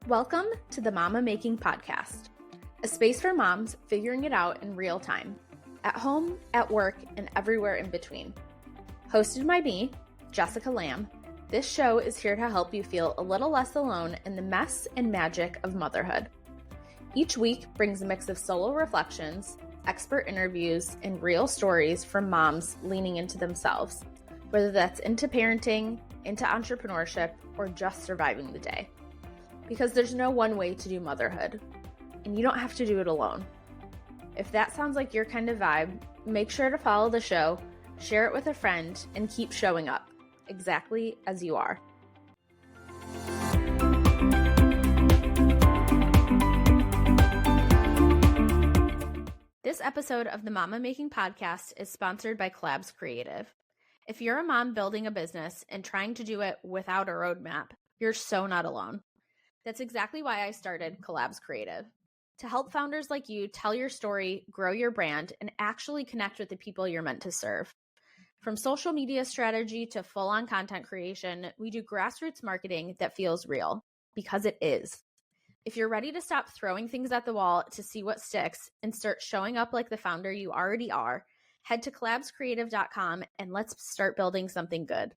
Welcome to the Mama Making Podcast, a space for moms figuring it out in real time, at home, at work, and everywhere in between. Hosted by me, Jessica Lamb, this show is here to help you feel a little less alone in the mess and magic of motherhood. Each week brings a mix of solo reflections, expert interviews, and real stories from moms leaning into themselves, whether that's into parenting, into entrepreneurship, or just surviving the day. Because there's no one way to do motherhood, and you don't have to do it alone. If that sounds like your kind of vibe, make sure to follow the show, share it with a friend, and keep showing up, exactly as you are. This episode of the Mama Making Podcast is sponsored by Collabs Creative. If you're a mom building a business and trying to do it without a roadmap, you're so not alone. That's exactly why I started Collabs Creative, to help founders like you tell your story, grow your brand, and actually connect with the people you're meant to serve. From social media strategy to full-on content creation, we do grassroots marketing that feels real, because it is. If you're ready to stop throwing things at the wall to see what sticks and start showing up like the founder you already are, head to collabscreative.com and let's start building something good.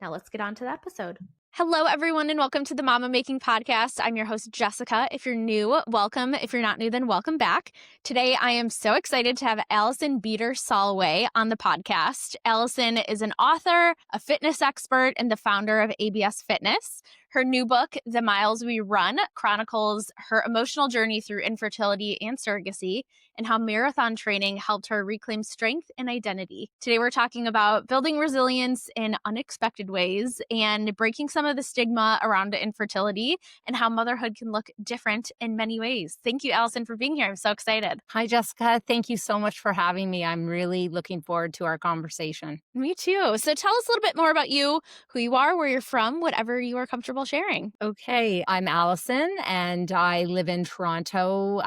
Now let's get on to the episode. Hello, everyone, and welcome to the Mama Making Podcast. I'm your host, Jessica. If you're new, welcome. If you're not new, then welcome back. Today, I am so excited to have Alison Beder Solway on the podcast. Alison is an author, a fitness expert, and the founder of ABS Fitness. Her new book, The Miles We Run, chronicles her emotional journey through infertility and surrogacy and how marathon training helped her reclaim strength and identity. Today, we're talking about building resilience in unexpected ways and breaking some of the stigma around infertility and how motherhood can look different in many ways. Thank you, Alison, for being here. I'm so excited. Hi, Jessica. Thank you so much for having me. I'm really looking forward to our conversation. Me too. So tell us a little bit more about you, who you are, where you're from, whatever you are comfortable sharing. Okay, I'm Alison, and I live in Toronto,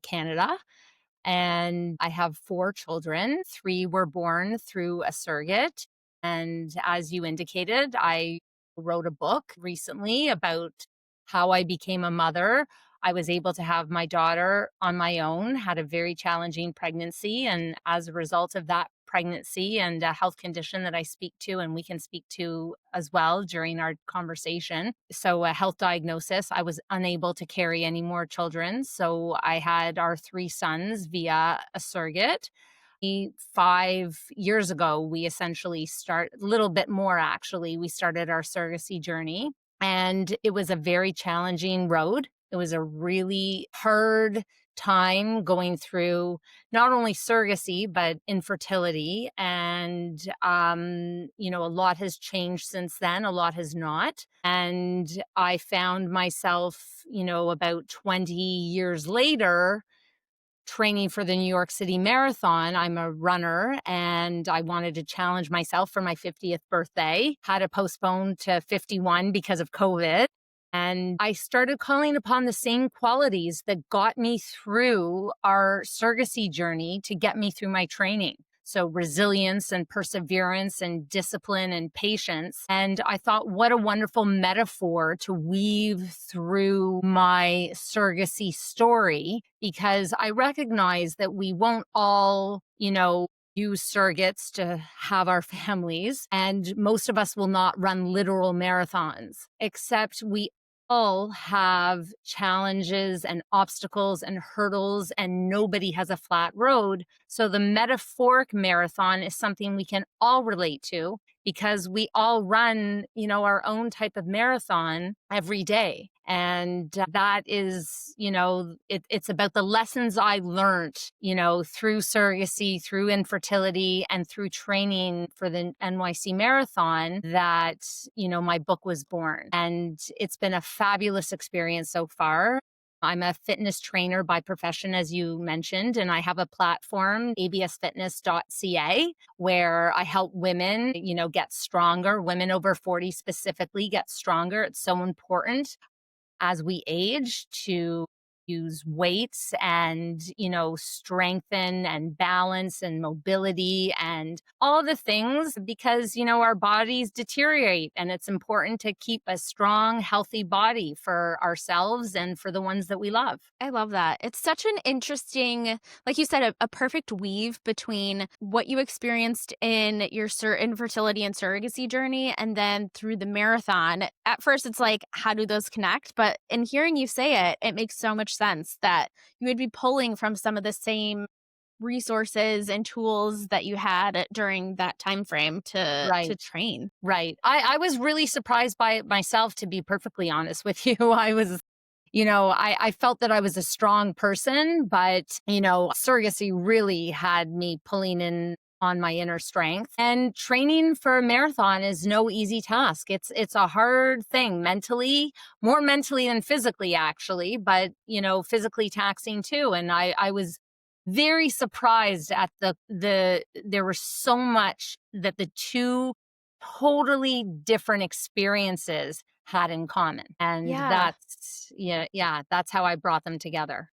Canada. And I have 4 children. 3 were born through a surrogate. And as you indicated, I wrote a book recently about how I became a mother. I was able to have my daughter on my own, had a very challenging pregnancy. And as a result of that pregnancy and a health condition that I speak to and we can speak to as well during our conversation. So a health diagnosis, I was unable to carry any more children. So I had our 3 sons via a surrogate. 5 years ago, we essentially a little bit more actually, we started our surrogacy journey. And it was a very challenging road. It was a really hard time going through not only surrogacy, but infertility. And, a lot has changed since then. A lot has not. And I found myself, about 20 years later, training for the New York City Marathon. I'm a runner and I wanted to challenge myself for my 50th birthday. Had to postpone to 51 because of COVID. And I started calling upon the same qualities that got me through our surrogacy journey to get me through my training. So resilience and perseverance and discipline and patience. And I thought, what a wonderful metaphor to weave through my surrogacy story, because I recognize that we won't all, use surrogates to have our families. And most of us will not run literal marathons, except we all have challenges and obstacles and hurdles, and nobody has a flat road. So the metaphoric marathon is something we can all relate to because we all run, our own type of marathon every day. And that is, it's about the lessons I learned, through surrogacy, through infertility, and through training for the NYC Marathon that, my book was born. And it's been a fabulous experience so far. I'm a fitness trainer by profession, as you mentioned, and I have a platform, absfitness.ca, where I help women, get stronger, women over 40 specifically get stronger. It's so important as we age to use weights and, strengthen and balance and mobility and all the things because, our bodies deteriorate and it's important to keep a strong, healthy body for ourselves and for the ones that we love. I love that. It's such an interesting, like you said, a perfect weave between what you experienced in your infertility and surrogacy journey and then through the marathon. At first, it's like, how do those connect? But in hearing you say it, it makes so much sense that you would be pulling from some of the same resources and tools that you had during that time frame to Right. train. Right. I was really surprised by it myself, to be perfectly honest with you. I felt that I was a strong person, but, surrogacy really had me pulling in on my inner strength. And training for a marathon is no easy task. It's a hard thing mentally, more mentally than physically, actually, but, physically taxing too. And I was very surprised at there was so much that the two totally different experiences had in common. And Yeah. that's how I brought them together.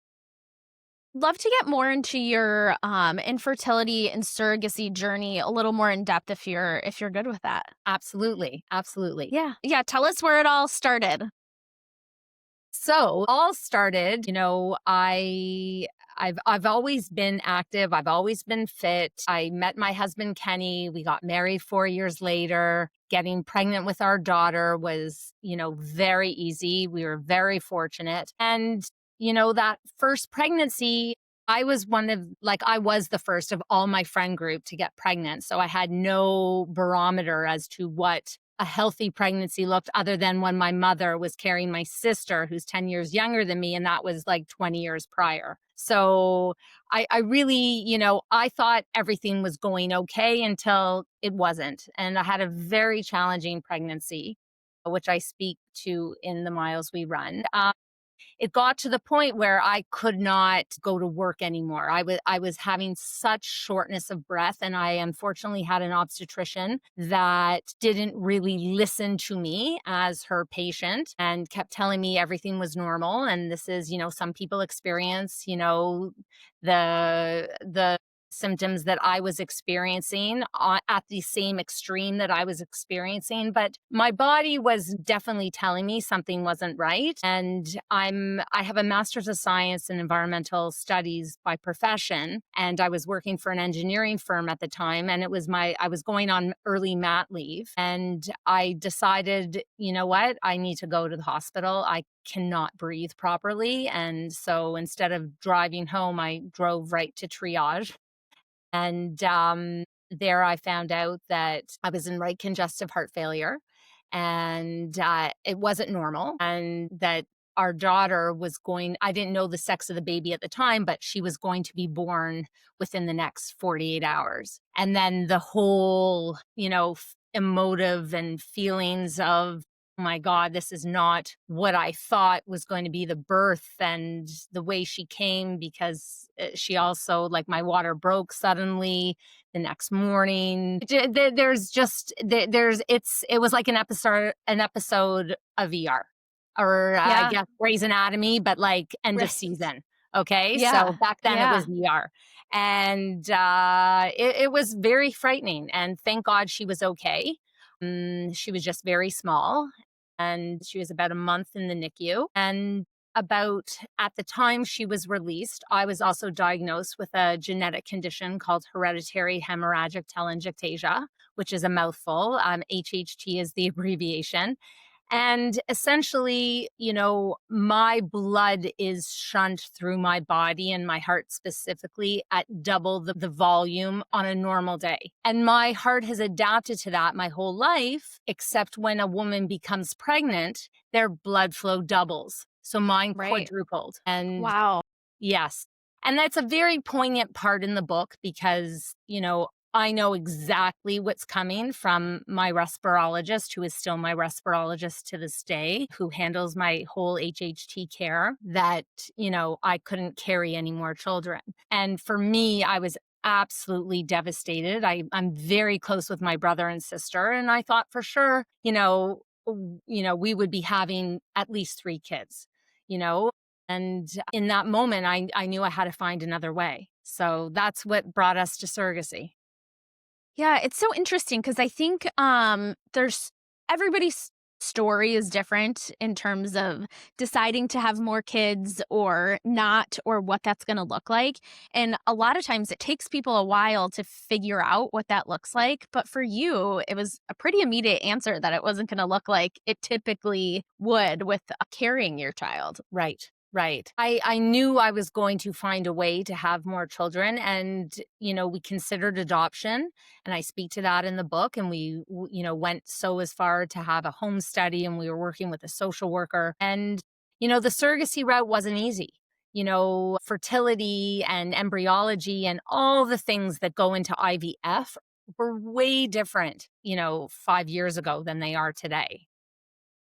Love to get more into your infertility and surrogacy journey a little more in depth if you're good with that. Absolutely. Absolutely. Yeah. Yeah, tell us where it all started. So all started, I've always been active. I've always been fit. I met my husband Kenny. We got married 4 years later. Getting pregnant with our daughter was, very easy. We were very fortunate. And, that first pregnancy, I was the first of all my friend group to get pregnant. So I had no barometer as to what a healthy pregnancy looked other than when my mother was carrying my sister, who's 10 years younger than me. And that was like 20 years prior. So I really, I thought everything was going okay until it wasn't. And I had a very challenging pregnancy, which I speak to in the Miles We Run. It got to the point where I could not go to work anymore. I was having such shortness of breath, and I unfortunately had an obstetrician that didn't really listen to me as her patient and kept telling me everything was normal. And this is, some people experience, the symptoms that I was experiencing at the same extreme that I was experiencing, but my body was definitely telling me something wasn't right. And I have a master's of science in environmental studies by profession, and I was working for an engineering firm at the time, and I was going on early mat leave, and I decided, you know what, I need to go to the hospital. I cannot breathe properly. And so instead of driving home, I drove right to triage. And there I found out that I was in right congestive heart failure and it wasn't normal. And that our daughter I didn't know the sex of the baby at the time, but she was going to be born within the next 48 hours. And then the whole, emotive and feelings of, oh my God, this is not what I thought was going to be the birth and the way she came, because she also, like, my water broke suddenly the next morning. It was like an episode of ER, or I Yeah. guess Grey's Anatomy, but like end of Right. season. Okay. So Yeah. back then it Yeah. was ER. And it was very frightening. And thank God she was okay. She was just very small, and she was about a month in the NICU. And at the time she was released, I was also diagnosed with a genetic condition called hereditary hemorrhagic telangiectasia, which is a mouthful. HHT is the abbreviation. And essentially, my blood is shunt through my body and my heart specifically at double the volume on a normal day. And my heart has adapted to that my whole life, except when a woman becomes pregnant, their blood flow doubles. So mine Right. quadrupled. And Wow. yes. And that's a very poignant part in the book because, I know exactly what's coming from my respirologist, who is still my respirologist to this day, who handles my whole HHT care, that, I couldn't carry any more children. And for me, I was absolutely devastated. I'm very close with my brother and sister, and I thought for sure, we would be having at least 3 kids, you know? And in that moment, I knew I had to find another way. So that's what brought us to surrogacy. Yeah, it's so interesting because I think, there's everybody's story is different in terms of deciding to have more kids or not, or what that's gonna look like, and a lot of times it takes people a while to figure out what that looks like, but for you, it was a pretty immediate answer that it wasn't gonna look like it typically would with, carrying your child. Right. Right. I knew I was going to find a way to have more children. And, we considered adoption. And I speak to that in the book. And went so as far to have a home study, and we were working with a social worker. And, the surrogacy route wasn't easy. Fertility and embryology and all the things that go into IVF were way different, 5 years ago than they are today.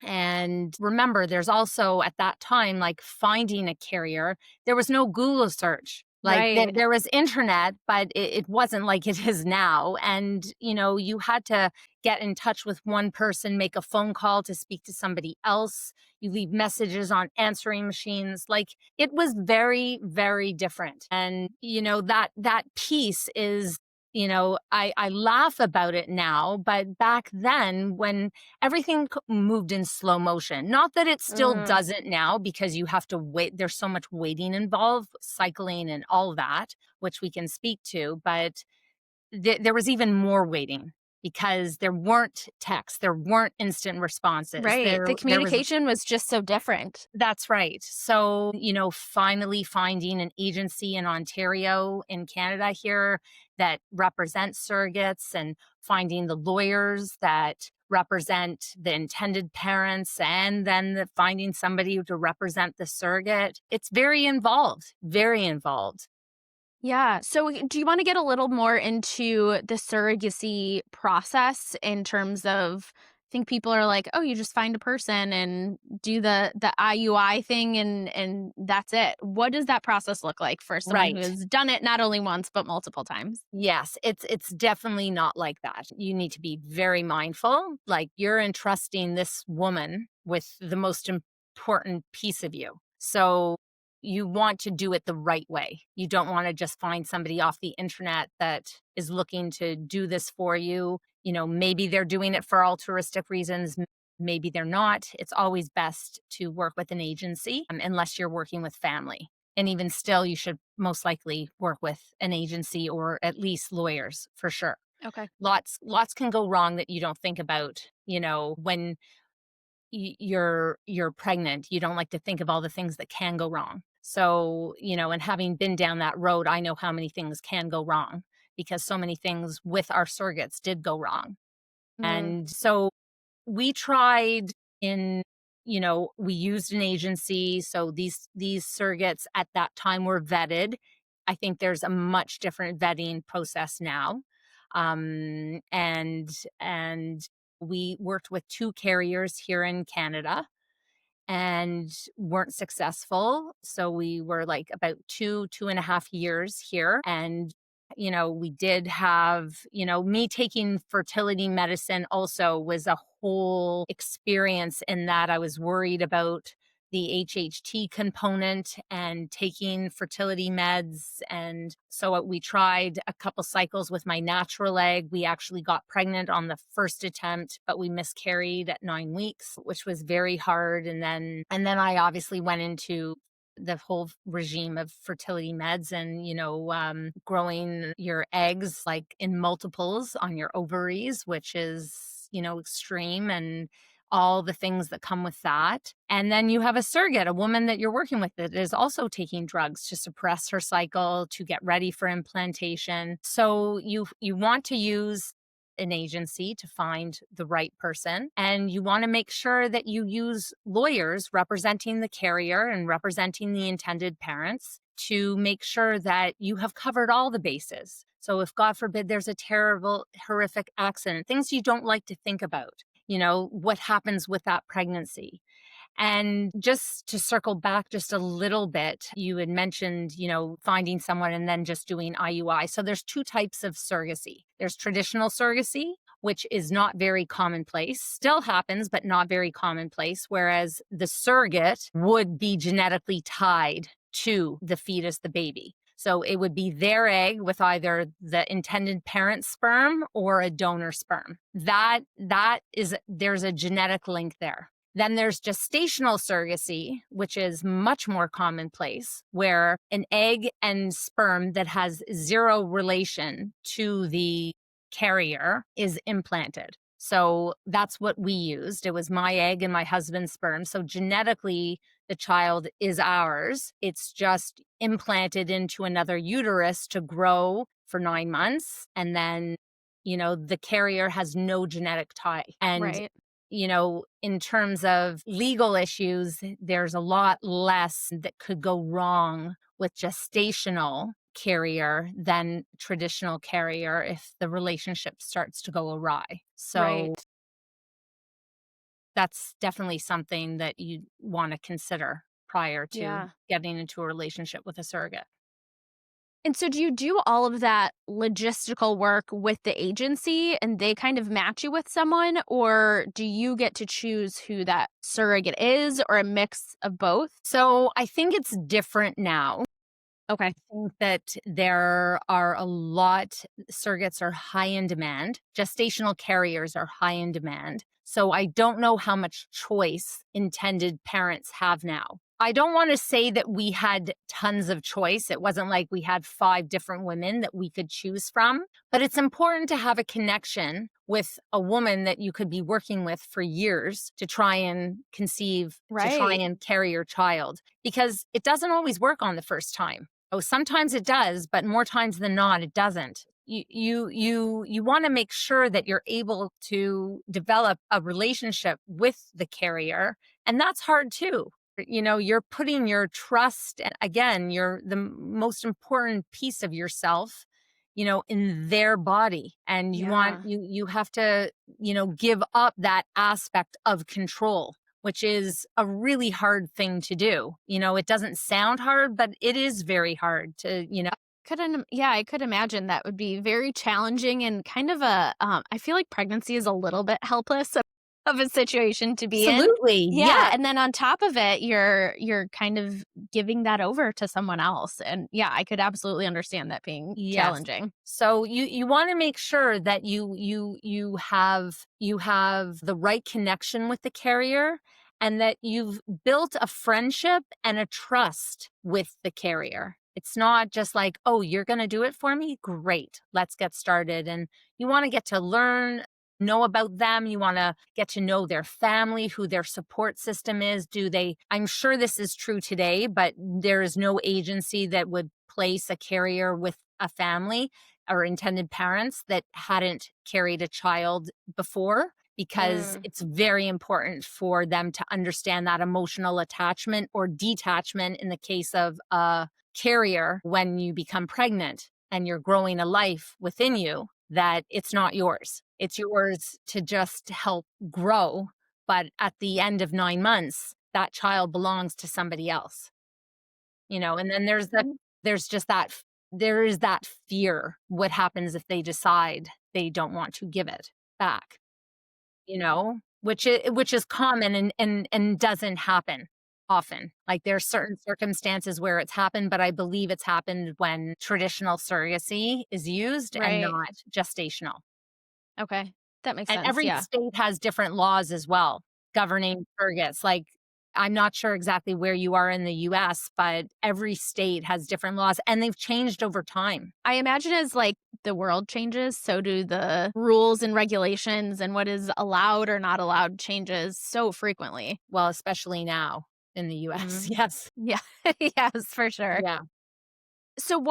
And remember, there's also at that time, like finding a carrier, there was no Google search. Like Right. there was internet, but it wasn't like it is now. And, you had to get in touch with one person, make a phone call to speak to somebody else. You leave messages on answering machines. Like it was very, very different. And, that piece is, I laugh about it now, but back then when everything moved in slow motion. Not that it still Mm, doesn't now, because you have to wait. There's so much waiting involved, cycling and all that, which we can speak to. But there was even more waiting because there weren't texts, there weren't instant responses. right, the There was communication was just so different. That's right. So, finally finding an agency in Ontario, in Canada here, that represents surrogates, and finding the lawyers that represent the intended parents, and then finding somebody to represent the surrogate. It's very involved, very involved. Yeah. So, do you want to get a little more into the surrogacy process in terms of? I think people are like, "Oh, you just find a person and do the IUI thing, and that's it." What does that process look like for someone who Right. has done it not only once but multiple times? Yes, it's definitely not like that. You need to be very mindful. Like you're entrusting this woman with the most important piece of you. So you want to do it the right way. You don't want to just find somebody off the internet that is looking to do this for you. Maybe they're doing it for altruistic reasons. Maybe they're not. It's always best to work with an agency, unless you're working with family. And even still, you should most likely work with an agency or at least lawyers for sure. Okay. Lots can go wrong that you don't think about, when you're pregnant. You don't like to think of all the things that can go wrong. So, and having been down that road, I know how many things can go wrong, because so many things with our surrogates did go wrong. Mm, And so we tried in, we used an agency. So these surrogates at that time were vetted. I think there's a much different vetting process now. And we worked with two carriers here in Canada and weren't successful. So we were like about 2.5 years here. And, we did have, me taking fertility medicine also was a whole experience, in that I was worried about the HHT component and taking fertility meds. And so we tried a couple cycles with my natural egg. We actually got pregnant on the first attempt, but we miscarried at 9 weeks, which was very hard. And then I obviously went into the whole regime of fertility meds, and growing your eggs like in multiples on your ovaries, which is extreme, and all the things that come with that. And then you have a surrogate, a woman that you're working with, that is also taking drugs to suppress her cycle, to get ready for implantation. So you want to use an agency to find the right person, and you want to make sure that you use lawyers representing the carrier and representing the intended parents, to make sure that you have covered all the bases. So if, God forbid, there's a terrible, horrific accident, things you don't like to think about, what happens with that pregnancy. And just to circle back just a little bit, you had mentioned, finding someone and then just doing IUI. So there's two types of surrogacy. There's traditional surrogacy, which is not very commonplace. Still happens, but not very commonplace. Whereas the surrogate would be genetically tied to the fetus, the baby. So it would be their egg with either the intended parent's sperm or a donor sperm. There's a genetic link there. Then there's gestational surrogacy, which is much more commonplace, where an egg and sperm that has zero relation to the carrier is implanted. So that's what we used. It was my egg and my husband's sperm. So genetically, the child is ours. It's just implanted into another uterus to grow for 9 months. And then, the carrier has no genetic tie. And Right. In terms of legal issues, there's a lot less that could go wrong with gestational carrier than traditional carrier if the relationship starts to go awry. So Right. that's definitely something that you want to consider prior to Yeah. getting into a relationship with a surrogate. And so do you do all of that logistical work with the agency and they kind of match you with someone, or do you get to choose who that surrogate is, or a mix of both? So I think it's different now. Okay. I think that there are a lot, surrogates are high in demand. Gestational carriers are high in demand. So I don't know how much choice intended parents have now. I don't want to say that we had tons of choice. It wasn't like we had 5 different women that we could choose from, but it's important to have a connection with a woman that you could be working with for years to try and conceive, to try Right. and carry your child, because it doesn't always work on the first time. Oh, sometimes it does, but more times than not, it doesn't. You want to make sure that you're able to develop a relationship with the carrier, and that's hard too. You're putting your trust, and again, you're the most important piece of yourself, in their body, and Yeah. you have to, give up that aspect of control, which is a really hard thing to do. It doesn't sound hard, but it is very hard to, Yeah, I could imagine that would be very challenging and kind of I feel like pregnancy is a little bit helpless of a situation to be in. absolutely. Yeah, Yeah. and then on top of it, you're kind of giving that over to someone else, and yeah, I could absolutely understand that being Yes. challenging. So you want to make sure that you have the right connection with the carrier, and that you've built a friendship and a trust with the carrier. It's not just like, "Oh, you're going to do it for me? Great. Let's get started." And you want to get to know about them. You want to get to know their family, who their support system is. I'm sure this is true today, but there is no agency that would place a carrier with a family or intended parents that hadn't carried a child before, because Mm, it's very important for them to understand that emotional attachment or detachment in the case of a carrier when you become pregnant and you're growing a life within you, that it's not yours. It's yours to just help grow. But at the end of 9 months, that child belongs to somebody else, and then mm, there's just there is that fear. What happens if they decide they don't want to give it back, which is common and doesn't happen often. Like, there's certain circumstances where it's happened, but I believe it's happened when traditional surrogacy is used and right. not gestational. Okay. That makes And sense, every yeah. state has different laws as well governing surrogates. Like, I'm not sure exactly where you are in the US, but every state has different laws, and they've changed over time. I imagine as, like, the world changes, so do the rules and regulations, and what is allowed or not allowed changes so frequently. Well, especially now in the US. Mhm. Yes. Yeah. Yes, for sure. Yeah. So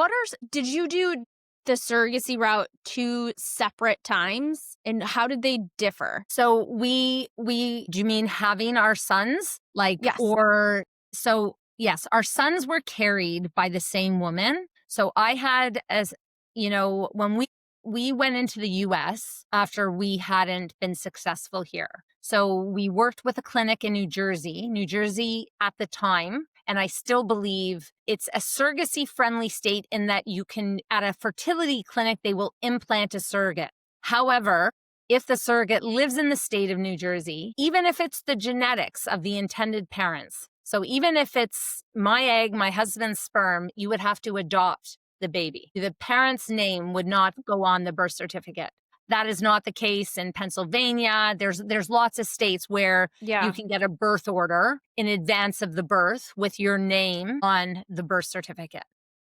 did you do the surrogacy route 2 separate times, and how did they differ? So we do you mean having our sons? Like, Yes. or so yes, our sons were carried by the same woman. So I had, as when we went into the US after we hadn't been successful here. So we worked with a clinic in New Jersey. New Jersey at the time, and I still believe it's a surrogacy friendly state in that you can, at a fertility clinic, they will implant a surrogate. However, if the surrogate lives in the state of New Jersey, even if it's the genetics of the intended parents. So even if it's my egg, my husband's sperm, you would have to adopt the baby. The parent's name would not go on the birth certificate. That is not the case in Pennsylvania. There's lots of states where you can get a birth order in advance of the birth with your name on the birth certificate.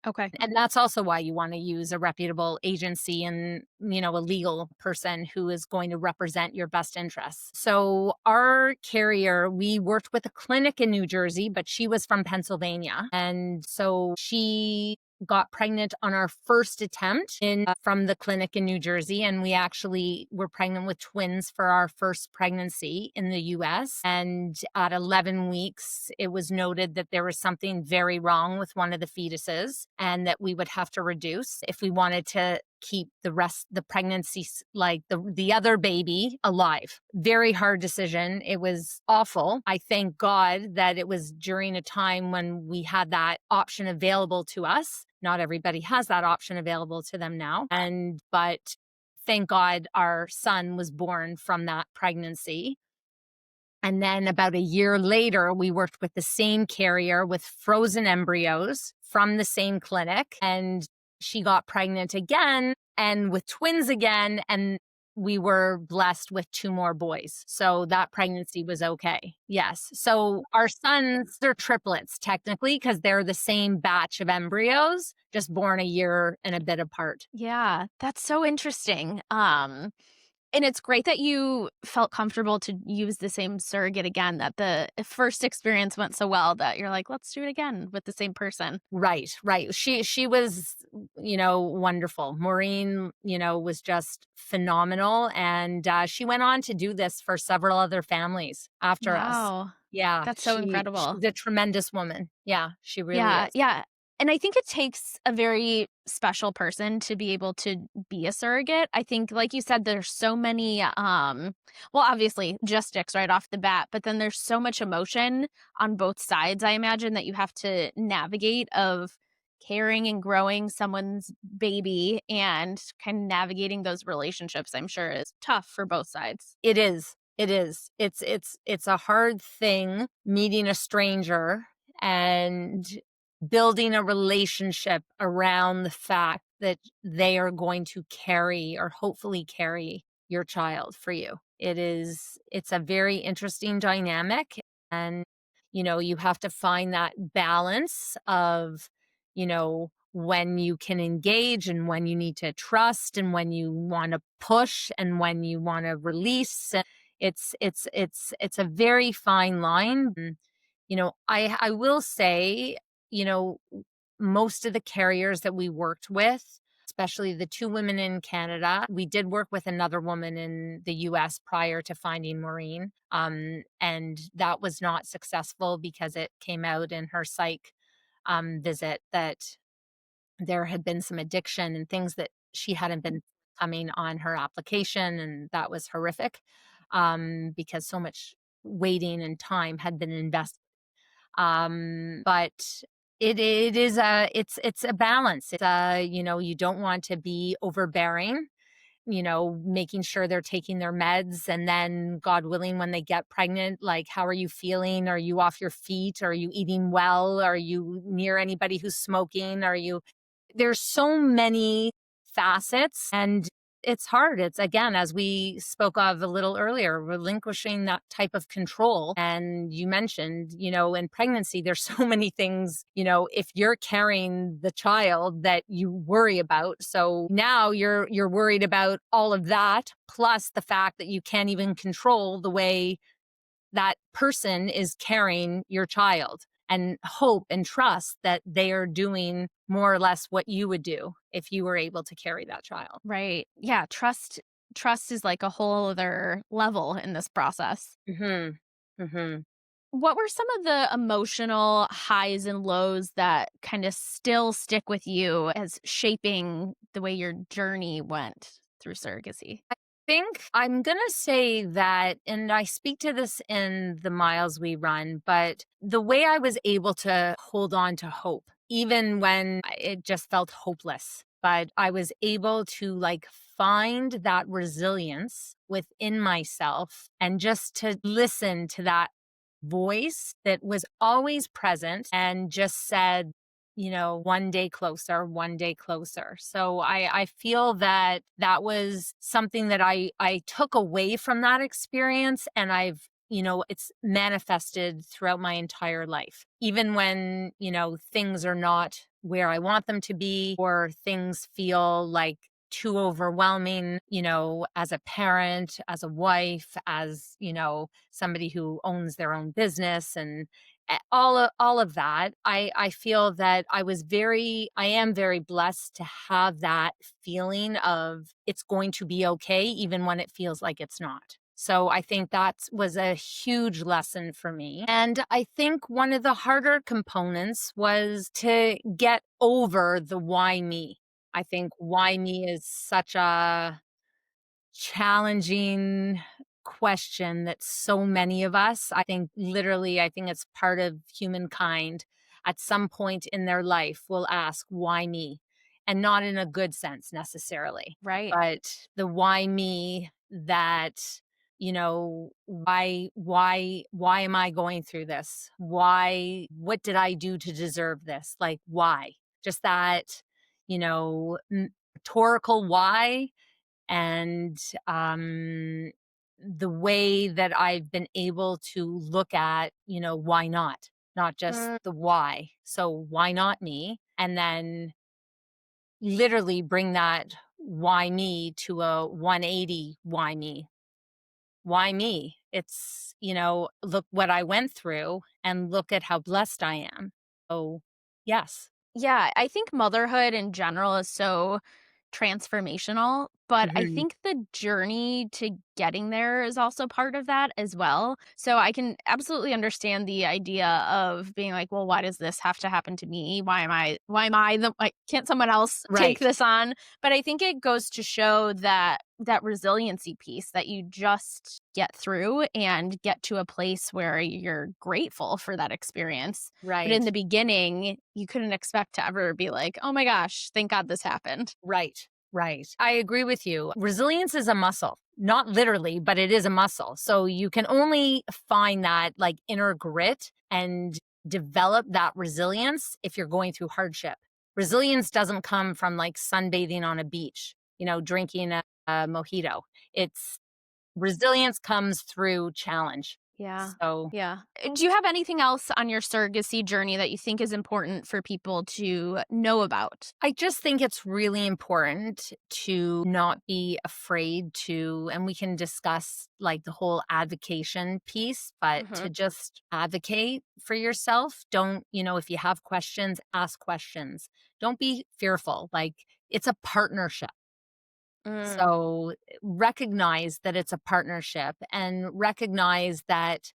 Okay. And that's also why you want to use a reputable agency and, a legal person who is going to represent your best interests. So our carrier, we worked with a clinic in New Jersey, but she was from Pennsylvania. And so she got pregnant on our first attempt from the clinic in New Jersey. And we actually were pregnant with twins for our first pregnancy in the US. And at 11 weeks, it was noted that there was something very wrong with one of the fetuses and that we would have to reduce if we wanted to keep the pregnancy, like the other baby, alive. Very hard decision. It was awful. I thank God that it was during a time when we had that option available to us. Not everybody has that option available to them now. But thank God our son was born from that pregnancy. And then about a year later, we worked with the same carrier with frozen embryos from the same clinic. And she got pregnant again and with twins again. And we were blessed with 2 more boys. So that pregnancy was okay. Yes. So our sons, they're triplets technically because they're the same batch of embryos, just born a year and a bit apart. Yeah, that's so interesting. And it's great that you felt comfortable to use the same surrogate again, that the first experience went so well that you're like, let's do it again with the same person. Right. She was, wonderful. Maureen, was just phenomenal. And she went on to do this for several other families after us. Wow. Yeah. That's so incredible. She's a tremendous woman. Yeah, she really Yeah, is. yeah. And I think it takes a very special person to be able to be a surrogate. I think, like you said, there's so many, well, obviously, logistics right off the bat, but then there's so much emotion on both sides, I imagine, that you have to navigate of caring and growing someone's baby and kind of navigating those relationships, I'm sure is tough for both sides. It is. It is. It's a hard thing meeting a stranger and building a relationship around the fact that they are going to carry or hopefully carry your child for you. It's a very interesting dynamic. And, you have to find that balance of, when you can engage and when you need to trust and when you want to push and when you want to release. It's a very fine line. I will say, you know, most of the carriers that we worked with, especially the 2 women in Canada, we did work with another woman in the US prior to finding Maureen. And that was not successful because it came out in her psych visit that there had been some addiction and things that she hadn't been coming on her application. And that was horrific because so much waiting and time had been invested. But it's a balance. You don't want to be overbearing, making sure they're taking their meds. And then, God willing, when they get pregnant, like, how are you feeling? Are you off your feet? Are you eating well? Are you near anybody who's smoking? There's so many facets and it's hard. It's, again, as we spoke of a little earlier, relinquishing that type of control. And you mentioned, in pregnancy, there's so many things, if you're carrying the child that you worry about. So now you're worried about all of that, plus the fact that you can't even control the way that person is carrying your child, and hope and trust that they are doing more or less what you would do if you were able to carry that child. Right. Yeah, trust is like a whole other level in this process. Mhm. Mhm. What were some of the emotional highs and lows that kind of still stick with you as shaping the way your journey went through surrogacy? Think I'm going to say that, and I speak to this in the miles we run, but the way I was able to hold on to hope, even when it just felt hopeless. but I was able to like find that resilience within myself and just to listen to that voice that was always present and just said, one day closer, one day closer. So I feel that that was something that I took away from that experience, and it's manifested throughout my entire life. Even when, things are not where I want them to be, or things feel like too overwhelming, as a parent, as a wife, as, somebody who owns their own business, and all of that. I feel that I am very blessed to have that feeling of it's going to be okay, even when it feels like it's not. So I think that was a huge lesson for me. And I think one of the harder components was to get over the why me. I think why me is such a challenging question that so many of us, I think it's part of humankind, at some point in their life will ask, why me? And not in a good sense necessarily, Right. but the why me that, why am I going through this? What did I do to deserve this? Like, why? Just that, rhetorical why. And the way that I've been able to look at, why not? Not just Mm, the why. So why not me? And then literally bring that why me to a 180 why me? Why me? It's, look what I went through and look at how blessed I am. Oh, yes. yeah, I think motherhood in general is so transformational, but I Mhm. think the journey to getting there is also part of that as well. So I can absolutely understand the idea of being like, well, why does this have to happen to me? Why am I the like can't someone else take Right. this on? But I think it goes to show that resiliency piece that you just get through and get to a place where you're grateful for that experience. But in Right. the beginning, you couldn't expect to ever be like, "Oh my gosh, thank God this happened." Right, right. I agree with you. Resilience is a muscle, not literally, but it is a muscle. So you can only find that like inner grit and develop that resilience if you're going through hardship. Resilience doesn't come from like sunbathing on a beach, drinking a mojito. It's resilience comes through challenge. Yeah. So Yeah. Do you have anything else on your surrogacy journey that you think is important for people to know about? I just think it's really important to not be afraid to, and we can discuss like the whole advocation piece, but Mhm. to just advocate for yourself. Don't, if you have questions, ask questions. Don't be fearful. Like, it's a partnership. Mm, So recognize that it's a partnership, and recognize that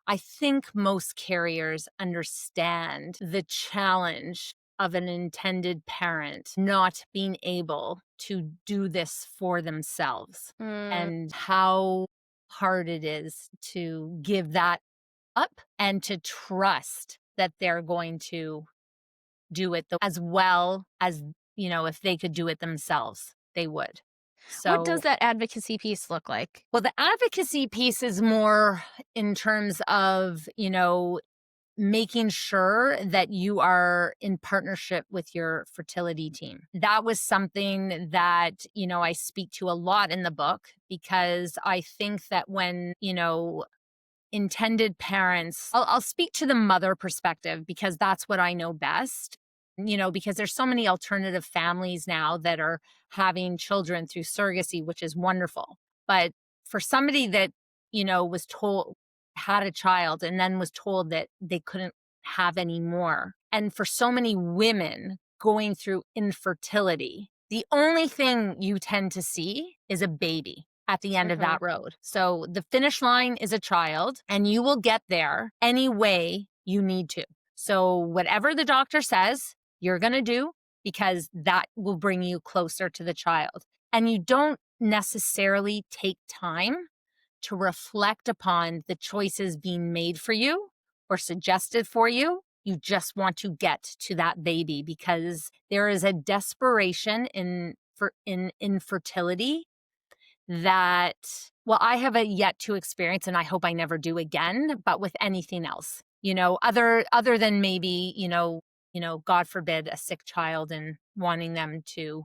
I think most carriers understand the challenge of an intended parent not being able to do this for themselves, mm. and how hard it is to give that up and to trust that they're going to do it as well as, if they could do it themselves, they would. What does So, that advocacy piece look like? well, the advocacy piece is more in terms of, making sure that you are in partnership with your fertility team. That was something that, I speak to a lot in the book, because I think that when, intended parents, I'll speak to the mother perspective because that's what I know best. Because there's so many alternative families now that are having children through surrogacy, which is wonderful. But for somebody that, was told, had a child and then was told that they couldn't have any more, and for so many women going through infertility, the only thing you tend to see is a baby at the end of Mhm. that road. So the finish line is a child, and you will get there any way you need to. So whatever the doctor says, you're going to do, because that will bring you closer to the child. And you don't necessarily take time to reflect upon the choices being made for you or suggested for you. You just want to get to that baby because there is a desperation in infertility that, well, I haven't yet to experience, and I hope I never do again, but with anything else, other than maybe, God forbid, a sick child and wanting them to,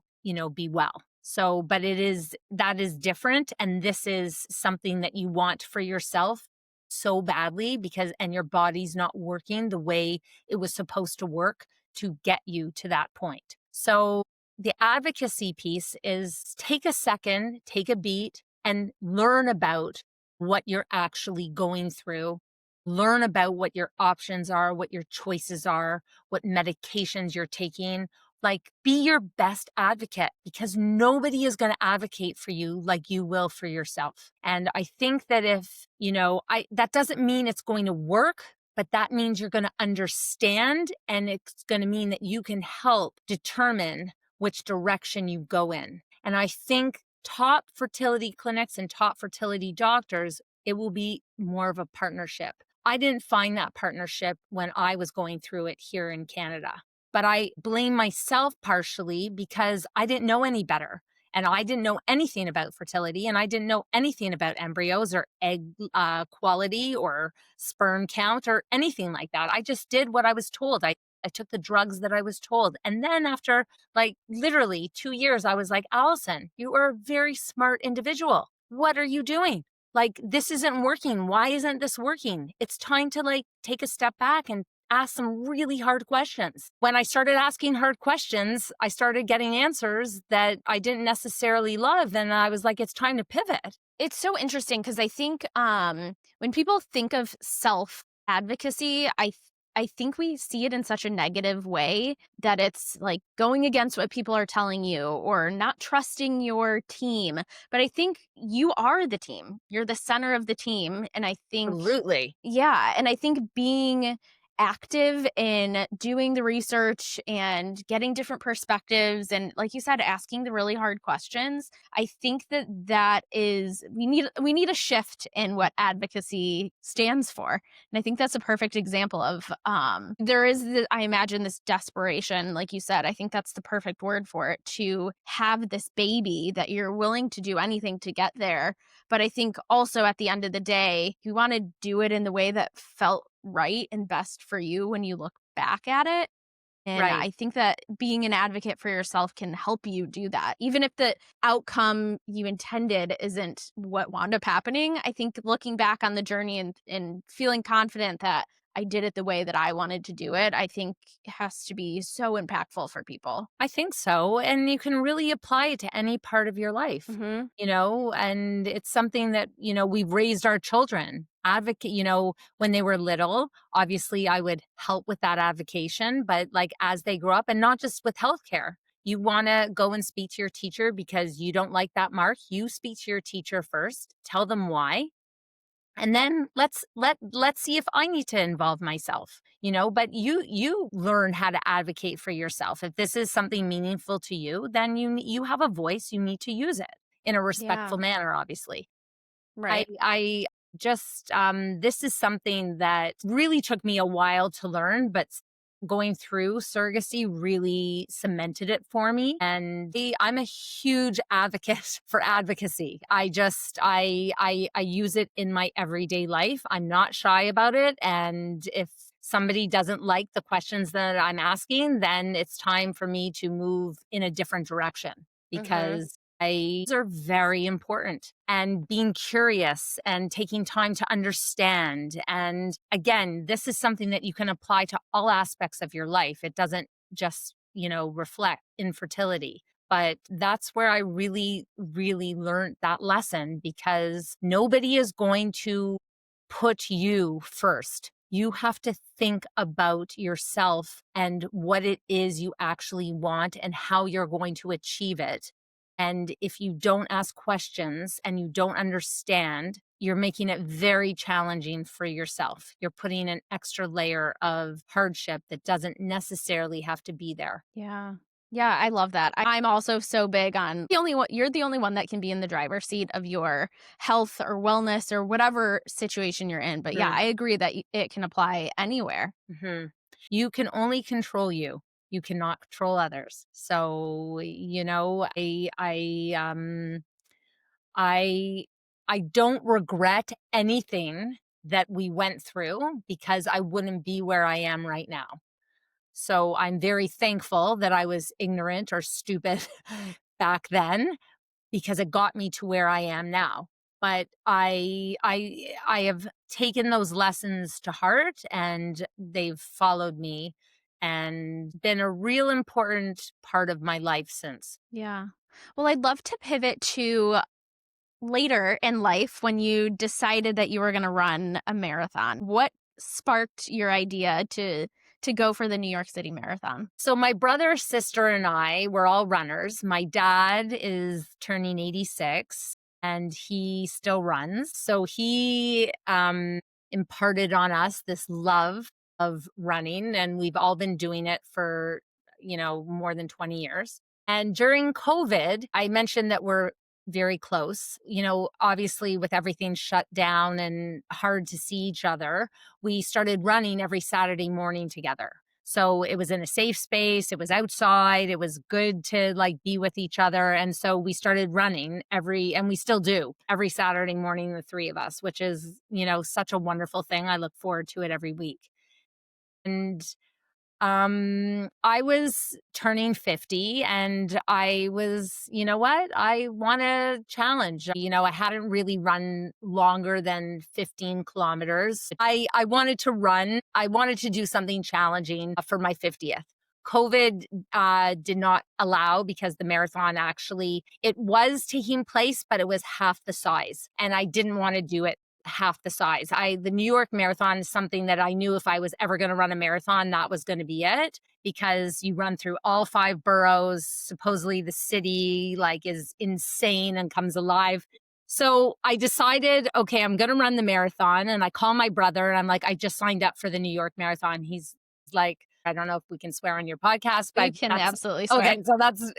be well. So, but that is different. And this is something that you want for yourself so badly and your body's not working the way it was supposed to work to get you to that point. So, the advocacy piece is take a second, take a beat, and learn about what you're actually going through. Learn about what your options are, what your choices are, what medications you're taking. Like, be your best advocate because nobody is going to advocate for you like you will for yourself. And I think that that doesn't mean it's going to work, but that means you're going to understand, and it's going to mean that you can help determine which direction you go in. And I think top fertility clinics and top fertility doctors, it will be more of a partnership. I didn't find that partnership when I was going through it here in Canada, but I blame myself partially because I didn't know any better. And I didn't know anything about fertility, and I didn't know anything about embryos or egg quality or sperm count or anything like that. I just did what I was told. I took the drugs that I was told. And then after like literally 2 years, I was like, Alison, you are a very smart individual. What are you doing? Like, this isn't working. Why isn't this working? It's time to like take a step back and ask some really hard questions. When I started asking hard questions, I started getting answers that I didn't necessarily love. And I was like, it's time to pivot. It's so interesting because I think when people think of self-advocacy, I think we see it in such a negative way that it's like going against what people are telling you or not trusting your team. But I think you are the team. You're the center of the team. And I think, Absolutely. yeah. And I think being active in doing the research and getting different perspectives and, like you said, asking the really hard questions, I think that is we need a shift in what advocacy stands for. And I think that's a perfect example of there is I imagine this desperation, like you said. I think that's the perfect word for it, to have this baby that you're willing to do anything to get there. But I think also at the end of the day, you want to do it in the way that felt right and best for you when you look back at it. And Right. I think that being an advocate for yourself can help you do that. Even if the outcome you intended isn't what wound up happening, I think looking back on the journey and feeling confident that I did it the way that I wanted to do it, I think has to be so impactful for people. I think so. And you can really apply it to any part of your life, Mhm. and it's something that, we've raised our children. Advocate, when they were little, obviously I would help with that advocation, but like as they grow up, and not just with healthcare, you want to go and speak to your teacher because you don't like that mark. You speak to your teacher first, tell them why. And then let's see if I need to involve myself, but you learn how to advocate for yourself. If this is something meaningful to you, then you have a voice, you need to use it in a Yeah. respectful manner, obviously. I Right. I just this is something that really took me a while to learn, but going through surrogacy really cemented it for me. And I'm a huge advocate for advocacy. I use it in my everyday life. I'm not shy about it. And if somebody doesn't like the questions that I'm asking, then it's time for me to move in a different direction Mhm. because these are very important, and being curious and taking time to understand. And again, this is something that you can apply to all aspects of your life. It doesn't just, reflect infertility. But that's where I really, really learned that lesson because nobody is going to put you first. You have to think about yourself and what it is you actually want and how you're going to achieve it. And if you don't ask questions and you don't understand, you're making it very challenging for yourself. You're putting an extra layer of hardship that doesn't necessarily have to be there. Yeah. Yeah, I love that. I'm also so big on you're the only one that can be in the driver's seat of your health or wellness or whatever situation you're in. But yeah, Mhm. I agree that it can apply anywhere. Mhm. You can only control you. You cannot control others. So, I I don't regret anything that we went through because I wouldn't be where I am right now. So I'm very thankful that I was ignorant or stupid back then because it got me to where I am now. But I have taken those lessons to heart, and they've followed me and been a real important part of my life since. Yeah. Well, I'd love to pivot to later in life when you decided that you were going to run a marathon. What sparked your idea to go for the New York City Marathon? So my brother, sister, and I were all runners. My dad is turning 86 and he still runs. So he imparted on us this love of running, and we've all been doing it for, more than 20 years. And during COVID, I mentioned that we're very close. Obviously, with everything shut down and hard to see each other, we started running every Saturday morning together. So it was in a safe space, it was outside, it was good to like be with each other. And so we started running and we still do every Saturday morning, the three of us, which is, such a wonderful thing. I look forward to it every week. And I was turning 50 and I was, you know what? I want to challenge. I hadn't really run longer than 15 kilometers. I wanted to run. I wanted to do something challenging for my 50th. COVID did not allow because the marathon actually, it was taking place, but it was half the size. And I didn't want to do it half the size. The New York Marathon is something that I knew if I was ever going to run a marathon, that was going to be it, because you run through all 5 boroughs. Supposedly the city like is insane and comes alive. So I decided, okay, I'm going to run the marathon. And I call my brother and I'm like, I just signed up for the New York Marathon. He's like, I don't know if we can swear on your podcast, You but can that's absolutely swear. okay. So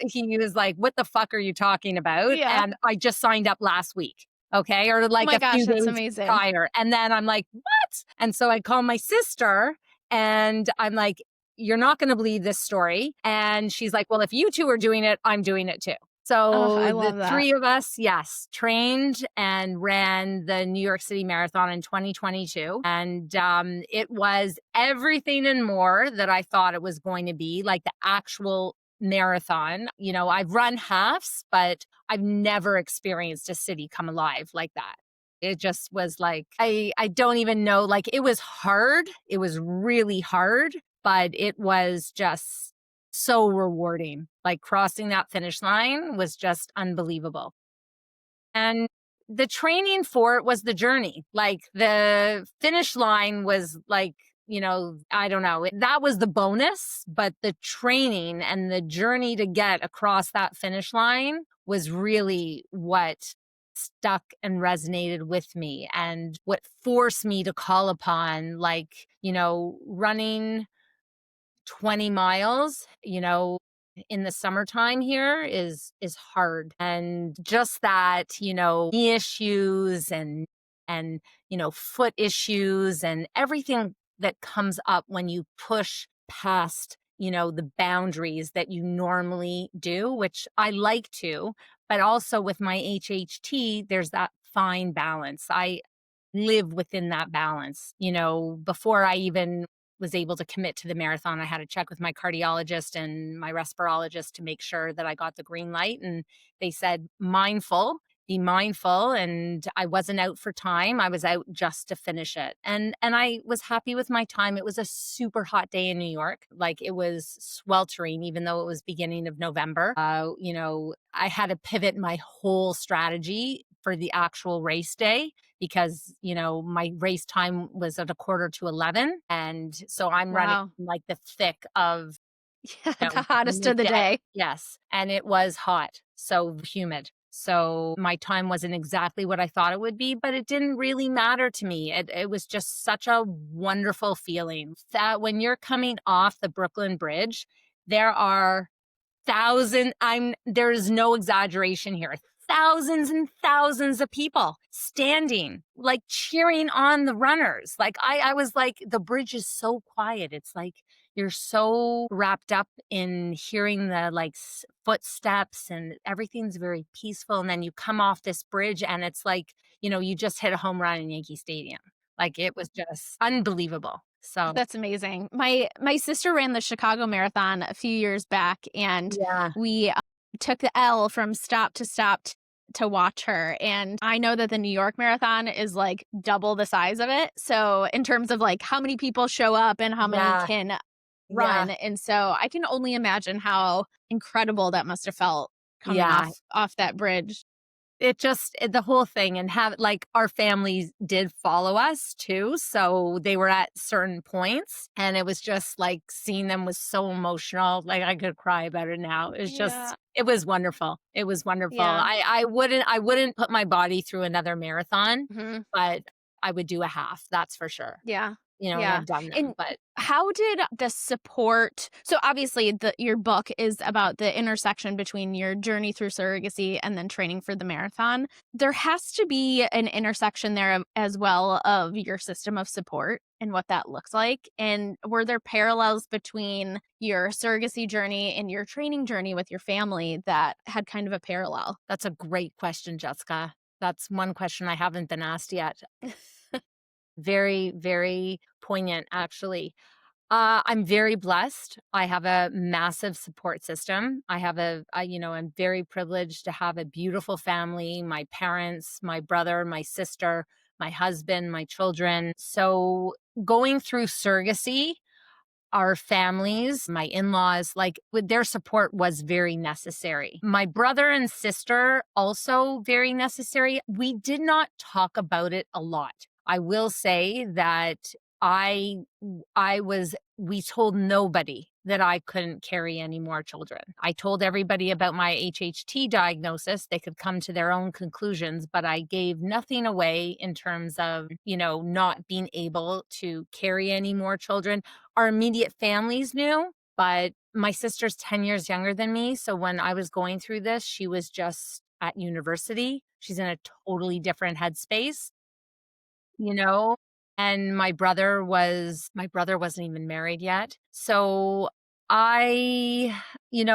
he was like, what the fuck are you talking about? Yeah. And I just signed up last week. Okay. Or Oh like my a gosh, few that's days amazing. prior. And then I'm like, what? And so I call my sister and I'm like, you're not going to believe this story. And she's like, well, if you two are doing it, I'm doing it too. Oh, So I the love that. 3 of us, yes, trained and ran the New York City Marathon in 2022. And it was everything and more that I thought it was going to be, like the actual marathon. I've run halves, but I've never experienced a city come alive like that. It just was like, I don't even know, like it was hard. It was really hard, but it was just so rewarding. Like crossing that finish line was just unbelievable. And the training for it was the journey. Like the finish line was like, I don't know, that was the bonus, but the training and the journey to get across that finish line was really what stuck and resonated with me and what forced me to call upon, like, running 20 miles, in the summertime here is hard. And just that, knee issues and foot issues and everything that comes up when you push past, the boundaries that you normally do, which I like to, but also with my HHT, there's that fine balance. I live within that balance. Before I even was able to commit to the marathon, I had to check with my cardiologist and my respirologist to make sure that I got the green light. And they said, be mindful. And I wasn't out for time. I was out just to finish it. And I was happy with my time. It was a super hot day in New York. Like it was sweltering, even though it was beginning of November. I had to pivot my whole strategy for the actual race day because, my race time was at 10:45. And so I'm running Wow. like the thick of, Yeah, the hottest of the midday. day. Yes. And it was hot, so humid. So my time wasn't exactly what I thought it would be, but it didn't really matter to me. It was just such a wonderful feeling that when you're coming off the Brooklyn Bridge, there are there is no exaggeration here, thousands and thousands of people standing, like cheering on the runners. Like I was like, the bridge is so quiet. It's like you're so wrapped up in hearing the like footsteps and everything's very peaceful. And then you come off this bridge and it's like, you just hit a home run in Yankee Stadium. Like it was just unbelievable. So That's amazing. My sister ran the Chicago Marathon a few years back, and yeah, we took the L from stop to stop to watch her. And I know that the New York Marathon is like double the size of it. So in terms of like how many people show up and how many yeah, can yeah, run, and so I can only imagine how incredible that must have felt coming yeah. off that bridge. The whole thing and have like our families did follow us too. So they were at certain points and it was just like seeing them was so emotional. Like I could cry about it now. Yeah. It was wonderful. It was wonderful. Yeah. I wouldn't put my body through another marathon, Mhm. but I would do a half. That's for sure. Yeah. And Yeah. I've done them, And but how did the support, so obviously your book is about the intersection between your journey through surrogacy and then training for the marathon. There has to be an intersection there as well of your system of support and what that looks like. And were there parallels between your surrogacy journey and your training journey with your family that had kind of a parallel? that's a great question, Jessica. That's one question I haven't been asked yet. Very, very poignant, actually. I'm very blessed. I have a massive support system. I'm very privileged to have a beautiful family, my parents, my brother, my sister, my husband, my children. So going through surrogacy, our families, my in-laws, like with their support was very necessary. My brother and sister also very necessary. We did not talk about it a lot. I will say that I we told nobody that I couldn't carry any more children. I told everybody about my HHT diagnosis. They could come to their own conclusions, but I gave nothing away in terms of, not being able to carry any more children. Our immediate families knew, but my sister's 10 years younger than me. So when I was going through this, she was just at university. She's in a totally different headspace, you know? And my brother wasn't even married yet. So I, it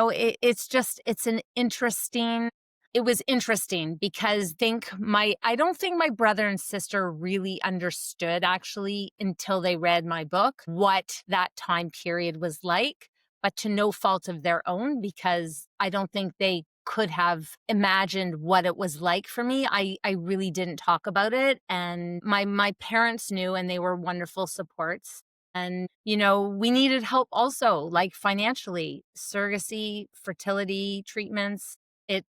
was interesting because I don't think my brother and sister really understood actually until they read my book what that time period was like, but to no fault of their own, because I don't think they could have imagined what it was like for me. I really didn't talk about it. And my parents knew and they were wonderful supports. And, we needed help also, like financially, surrogacy, fertility treatments. It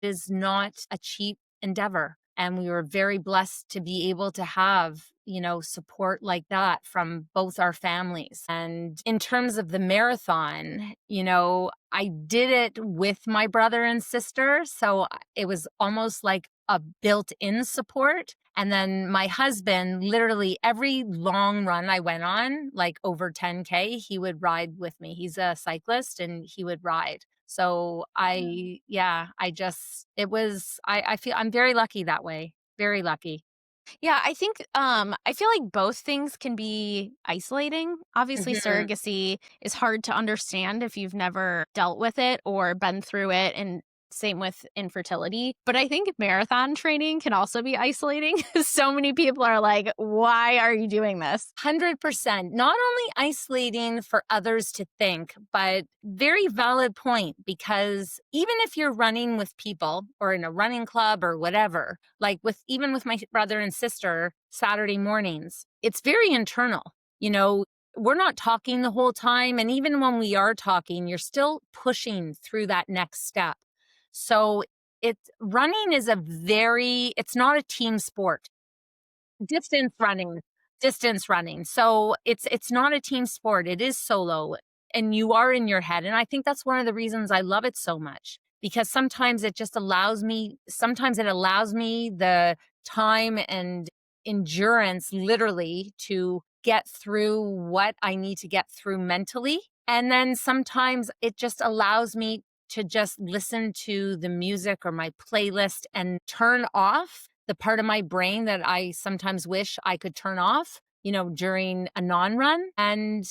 is not a cheap endeavor. And we were very blessed to be able to have, support like that from both our families. And in terms of the marathon, I did it with my brother and sister. So it was almost like a built in support. And then my husband, literally every long run I went on, like over 10K, he would ride with me. He's a cyclist and he would ride. So I feel I'm very lucky that way. Very lucky. Yeah, I think I feel like both things can be isolating. Obviously, Mhm. surrogacy is hard to understand if you've never dealt with it or been through it, and same with infertility. But I think marathon training can also be isolating. So many people are like, "Why are you doing this?" 100%. Not only isolating for others to think, but very valid point, because even if you're running with people or in a running club or whatever, like even with my brother and sister, Saturday mornings, it's very internal. We're not talking the whole time. And even when we are talking, you're still pushing through that next step. So running is it's not a team sport. Distance running, distance running. So it's not a team sport. It is solo and you are in your head. And I think that's one of the reasons I love it so much, because sometimes it allows me the time and endurance literally to get through what I need to get through mentally. And then sometimes it just allows me to just listen to the music or my playlist and turn off the part of my brain that I sometimes wish I could turn off, during a non-run. And,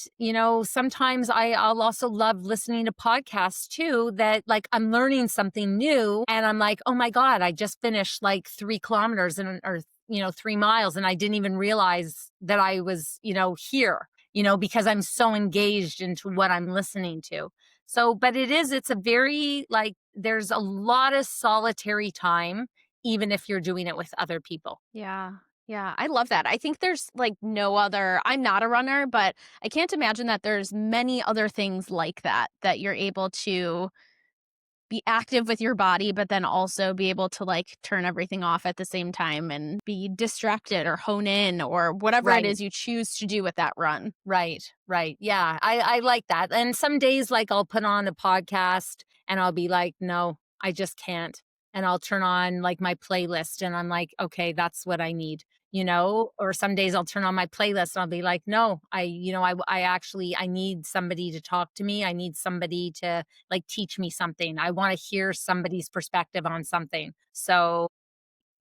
sometimes I'll also love listening to podcasts too, that like I'm learning something new and I'm like, oh my God, I just finished like 3 kilometers or 3 miles, and I didn't even realize that I was, here, because I'm so engaged into what I'm listening to. So, but it's a very like, there's a lot of solitary time, even if you're doing it with other people. Yeah. Yeah, I love that. I think there's like no other, I'm not a runner, but I can't imagine that there's many other things like that you're able to be active with your body, but then also be able to like turn everything off at the same time and be distracted or hone in or whatever it Right. is you choose to do with that run. Right, right. Yeah, I like that. And some days, like, I'll put on a podcast and I'll be like, no, I just can't. And I'll turn on like my playlist and I'm like, okay, that's what I need, Or some days I'll turn on my playlist and I'll be like, no, I actually, I need somebody to talk to me. I need somebody to like teach me something. I want to hear somebody's perspective on something. So,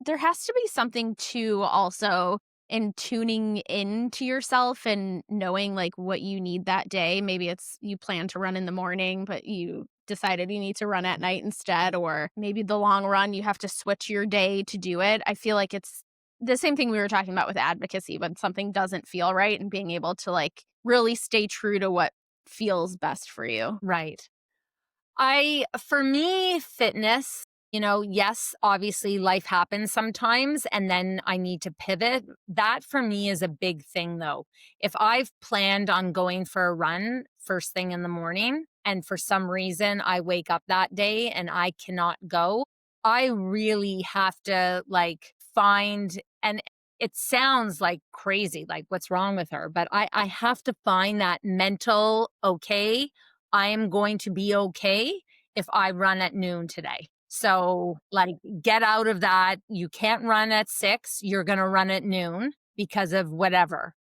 There has to be something too also in tuning into yourself and knowing like what you need that day. Maybe it's you plan to run in the morning, but you decided you need to run at night instead, or maybe the long run, you have to switch your day to do it. I feel like it's the same thing we were talking about with advocacy when something doesn't feel right and being able to like really stay true to what feels best for you. right. For me, fitness, yes, obviously life happens sometimes and then I need to pivot. That for me is a big thing though. If I've planned on going for a run first thing in the morning and for some reason I wake up that day and I cannot go, I really have to like find, and it sounds like crazy, like what's wrong with her, but I have to find that mental, okay, I am going to be okay if I run at noon today. So, like, get out of that. You can't run at 6, you're going to run at noon because of whatever.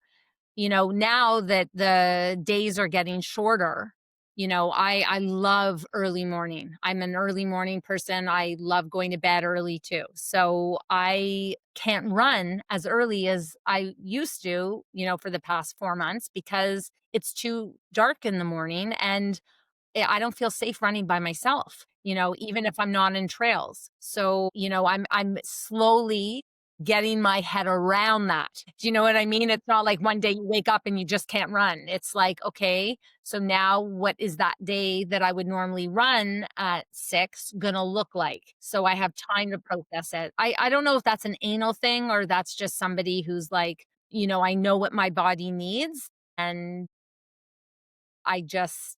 Now that the days are getting shorter, I love early morning. I'm an early morning person. I love going to bed early too. So I can't run as early as I used to, for the past 4 months because it's too dark in the morning and I don't feel safe running by myself, even if I'm not in trails. So, I'm slowly getting my head around that. Do you know what I mean? It's not like one day you wake up and you just can't run. It's like, okay, so now what is that day that I would normally run at 6 gonna look like? So I have time to process it. I don't know if that's an anal thing or that's just somebody who's like, I know what my body needs and I just,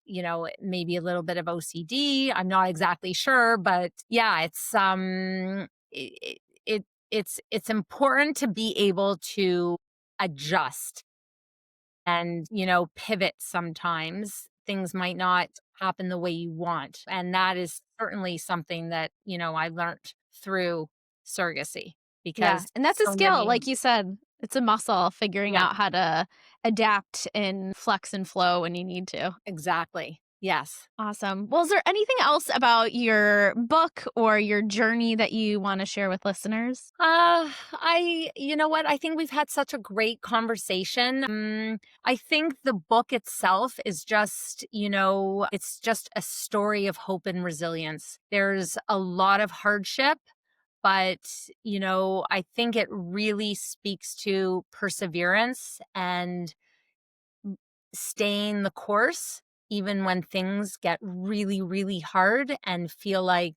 maybe a little bit of OCD. I'm not exactly sure, but yeah, it's important to be able to adjust and, pivot sometimes. Things might not happen the way you want. And that is certainly something that, I learned through surrogacy Yeah, because and that's a so skill, many, like you said, it's a muscle figuring yeah, out how to adapt and flex and flow when you need to. exactly. Yes. Awesome. Well, is there anything else about your book or your journey that you wanna share with listeners? you know what? I think we've had such a great conversation. I think the book itself is just, it's just a story of hope and resilience. There's a lot of hardship, but, I think it really speaks to perseverance and staying the course, even when things get really, really hard and feel like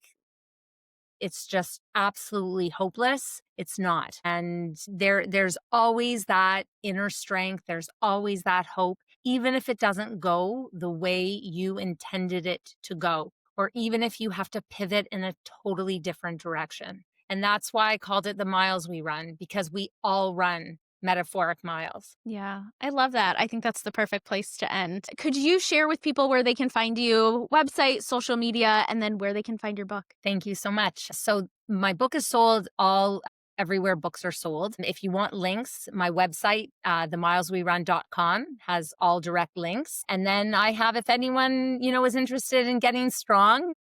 it's just absolutely hopeless. It's not. And there's always that inner strength. There's always that hope, even if it doesn't go the way you intended it to go, or even if you have to pivot in a totally different direction. And that's why I called it the miles we run, because we all run metaphoric miles. Yeah, I love that. I think that's the perfect place to end. Could you share with people where they can find you, website, social media, and then where they can find your book? Thank you so much. So my book is sold all everywhere books are sold. If you want links, my website, themileswerun.com has all direct links. And then I have, if anyone, is interested in getting strong,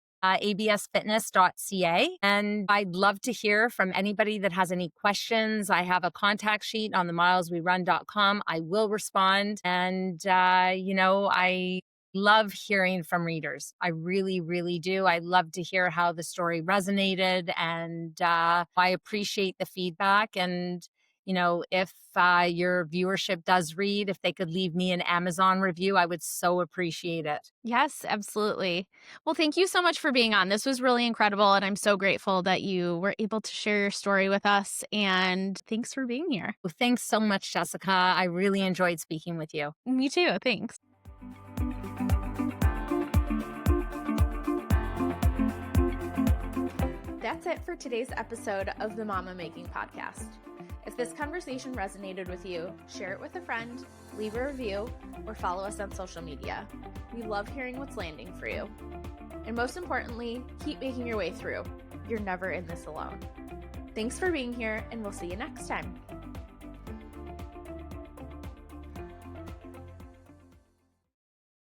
absfitness.ca. And I'd love to hear from anybody that has any questions. I have a contact sheet on the mileswerun.com. I will respond. And, I love hearing from readers. I really, really do. I love to hear how the story resonated. And I appreciate the feedback. And if your viewership does read, if they could leave me an Amazon review, I would so appreciate it. Yes, absolutely. Well, thank you so much for being on. This was really incredible, and I'm so grateful that you were able to share your story with us. And thanks for being here. Well, thanks so much, Jessica. I really enjoyed speaking with you. Me too. Thanks. That's it for today's episode of the Mama Making Podcast. If this conversation resonated with you, share it with a friend, leave a review, or follow us on social media. We love hearing what's landing for you. And most importantly, keep making your way through. You're never in this alone. Thanks for being here, and we'll see you next time.